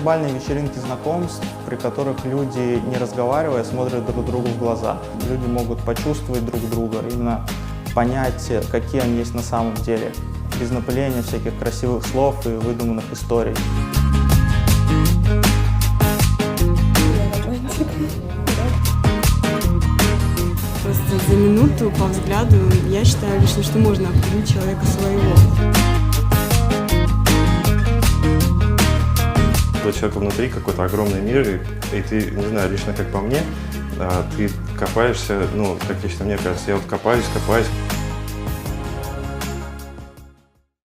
невербальные вечеринки знакомств, при которых люди, не разговаривая, смотрят друг другу в глаза. Люди могут почувствовать друг друга, именно понять, какие они есть на самом деле, без напыления всяких красивых слов и выдуманных историй. Просто за минуту, по взгляду, я считаю лично, что можно определить человека своего. У человека внутри какой-то огромный мир, и ты, не знаю, лично как по мне, ты копаешься, ну, как лично мне кажется, я вот копаюсь.